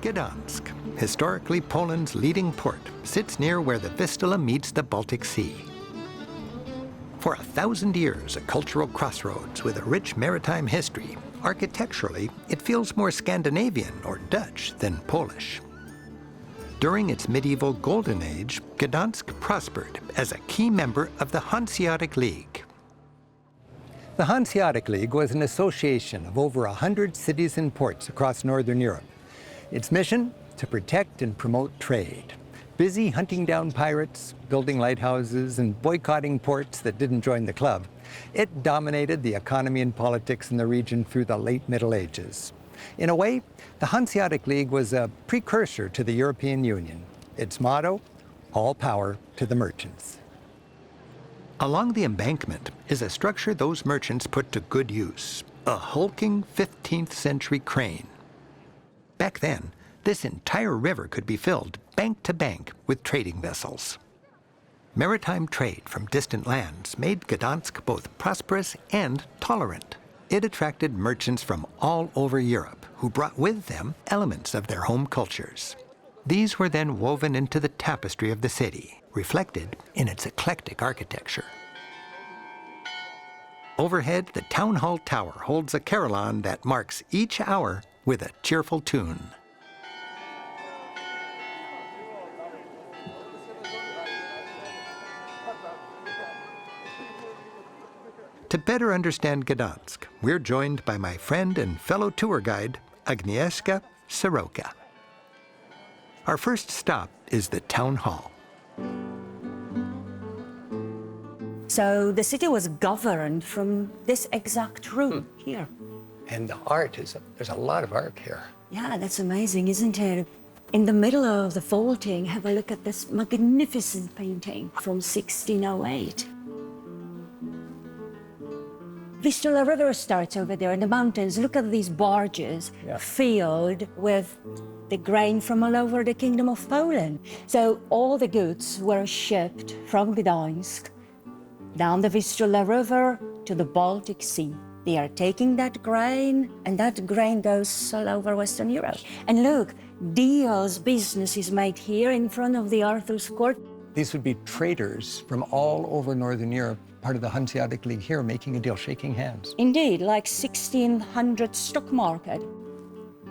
Gdansk, historically Poland's leading port, sits near where the Vistula meets the Baltic Sea. For 1,000 years, a cultural crossroads with a rich maritime history, architecturally, it feels more Scandinavian or Dutch than Polish. During its medieval Golden Age, Gdansk prospered as a key member of the Hanseatic League. The Hanseatic League was an association of over 100 cities and ports across Northern Europe. Its mission? To protect and promote trade. Busy hunting down pirates, building lighthouses, and boycotting ports that didn't join the club, it dominated the economy and politics in the region through the late Middle Ages. In a way, the Hanseatic League was a precursor to the European Union. Its motto, all power to the merchants. Along the embankment is a structure those merchants put to good use, a hulking 15th century crane. Back then, this entire river could be filled bank to bank with trading vessels. Maritime trade from distant lands made Gdansk both prosperous and tolerant. It attracted merchants from all over Europe who brought with them elements of their home cultures. These were then woven into the tapestry of the city, reflected in its eclectic architecture. Overhead, the town hall tower holds a carillon that marks each hour with a cheerful tune. To better understand Gdansk, we're joined by my friend and fellow tour guide, Agnieszka Soroka. Our first stop is the town hall. So the city was governed from this exact room here. And the art there's a lot of art here. Yeah, that's amazing, isn't it? In the middle of the vaulting, have a look at this magnificent painting from 1608. Vistula River starts over there in the mountains. Look at these barges filled with the grain from all over the Kingdom of Poland. So all the goods were shipped from Gdansk down the Vistula River to the Baltic Sea. They are taking that grain, and that grain goes all over Western Europe. And look, deals, business is made here in front of the Arthur's Court. These would be traders from all over Northern Europe, part of the Hanseatic League here, making a deal, shaking hands. Indeed, like 1600 stock market.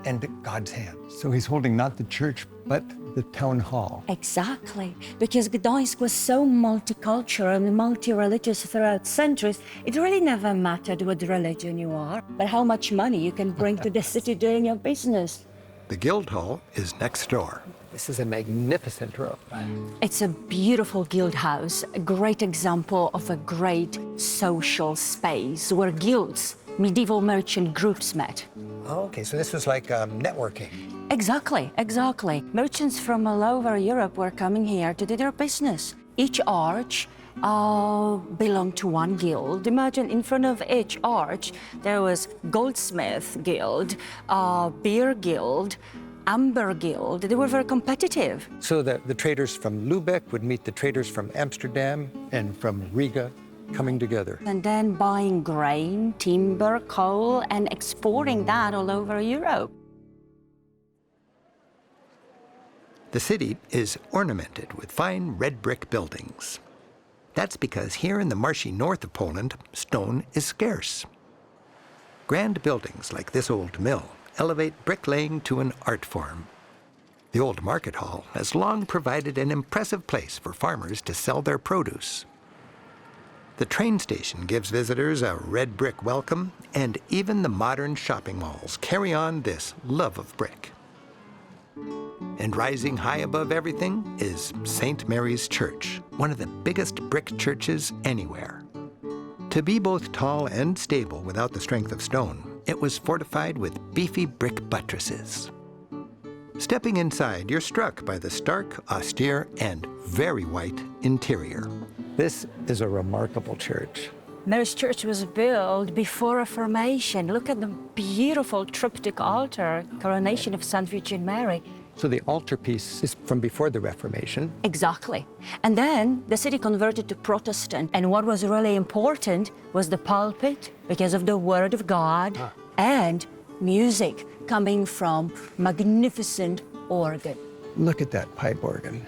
And God's hand. So he's holding not the church, but the town hall. Exactly, because Gdansk was so multicultural and multi-religious throughout centuries, it really never mattered what religion you are, but how much money you can bring to the city doing your business. The guild hall is next door. This is a magnificent room. It's a beautiful guild house, a great example of a great social space where guilds, medieval merchant groups met. Oh, okay, so this was like networking. Exactly, exactly. Merchants from all over Europe were coming here to do their business. Each arch belonged to one guild. Imagine in front of each arch, there was goldsmith guild, beer guild, amber guild. They were very competitive. So the traders from Lubeck would meet the traders from Amsterdam and from Riga, coming together. And then buying grain, timber, coal, and exporting that all over Europe. The city is ornamented with fine red brick buildings. That's because here in the marshy north of Poland, stone is scarce. Grand buildings like this old mill elevate bricklaying to an art form. The old market hall has long provided an impressive place for farmers to sell their produce. The train station gives visitors a red brick welcome, and even the modern shopping malls carry on this love of brick. And rising high above everything is St. Mary's Church, one of the biggest brick churches anywhere. To be both tall and stable without the strength of stone, it was fortified with beefy brick buttresses. Stepping inside, you're struck by the stark, austere, and very white interior. This is a remarkable church. Mary's Church was built before Reformation. Look at the beautiful triptych altar, coronation of St. Virgin Mary. So the altarpiece is from before the Reformation. Exactly. And then the city converted to Protestant. And what was really important was the pulpit, because of the Word of God, and music coming from magnificent organ. Look at that pipe organ.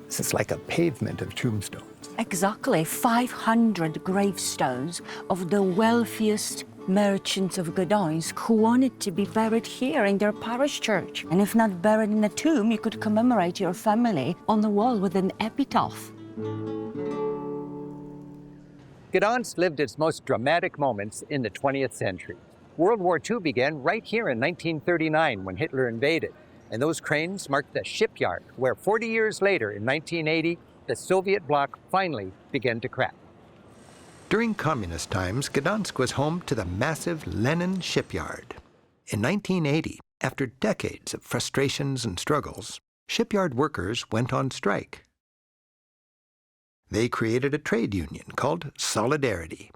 This is like a pavement of tombstones. Exactly 500 gravestones of the wealthiest merchants of Gdansk who wanted to be buried here in their parish church. And if not buried in a tomb, you could commemorate your family on the wall with an epitaph. Gdansk lived its most dramatic moments in the 20th century. World War II began right here in 1939 when Hitler invaded. And those cranes marked the shipyard where 40 years later, in 1980, the Soviet bloc finally began to crack. During communist times, Gdansk was home to the massive Lenin shipyard. In 1980, after decades of frustrations and struggles, shipyard workers went on strike. They created a trade union called Solidarity.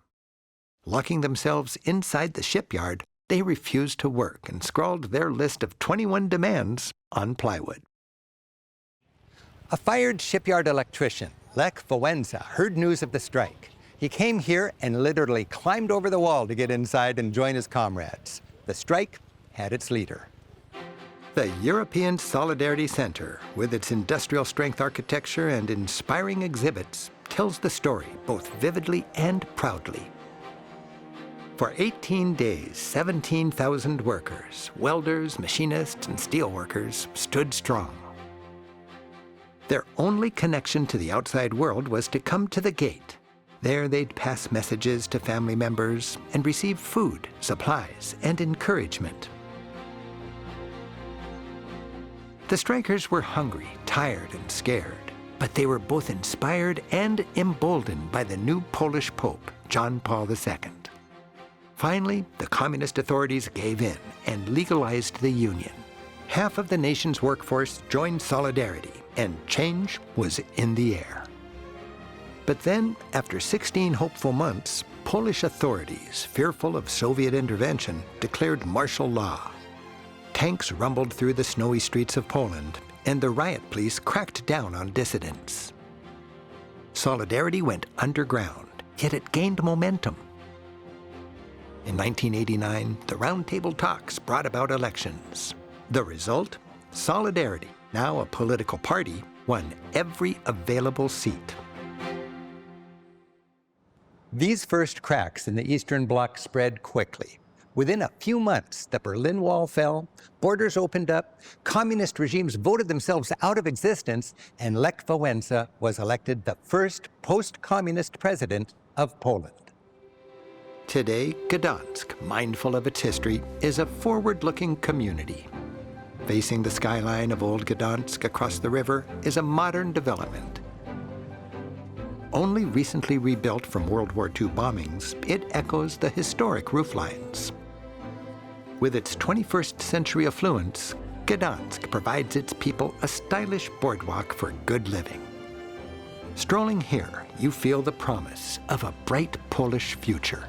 Locking themselves inside the shipyard, they refused to work and scrawled their list of 21 demands on plywood. A fired shipyard electrician, Lech Wałęsa, heard news of the strike. He came here and literally climbed over the wall to get inside and join his comrades. The strike had its leader. The European Solidarity Center, with its industrial-strength architecture and inspiring exhibits, tells the story both vividly and proudly. For 18 days, 17,000 workers, welders, machinists, and steelworkers stood strong. Their only connection to the outside world was to come to the gate. There they'd pass messages to family members and receive food, supplies, and encouragement. The strikers were hungry, tired, and scared, but they were both inspired and emboldened by the new Polish Pope, John Paul II. Finally, the communist authorities gave in and legalized the union. Half of the nation's workforce joined Solidarity, and change was in the air. But then, after 16 hopeful months, Polish authorities, fearful of Soviet intervention, declared martial law. Tanks rumbled through the snowy streets of Poland, and the riot police cracked down on dissidents. Solidarity went underground, yet it gained momentum. In 1989, the roundtable talks brought about elections. The result? Solidarity, now a political party, won every available seat. These first cracks in the Eastern Bloc spread quickly. Within a few months, the Berlin Wall fell, borders opened up, communist regimes voted themselves out of existence, and Lech Wałęsa was elected the first post-communist president of Poland. Today, Gdansk, mindful of its history, is a forward-looking community. Facing the skyline of old Gdansk across the river is a modern development. Only recently rebuilt from World War II bombings, it echoes the historic rooflines. With its 21st century affluence, Gdansk provides its people a stylish boardwalk for good living. Strolling here, you feel the promise of a bright Polish future.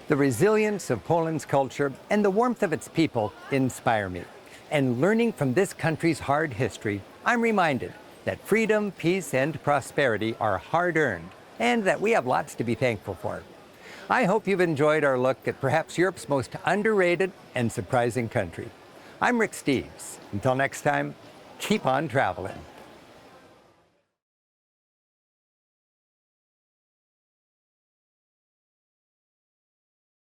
The resilience of Poland's culture and the warmth of its people inspire me. And learning from this country's hard history, I'm reminded that freedom, peace, and prosperity are hard-earned, and that we have lots to be thankful for. I hope you've enjoyed our look at perhaps Europe's most underrated and surprising country. I'm Rick Steves. Until next time, keep on traveling.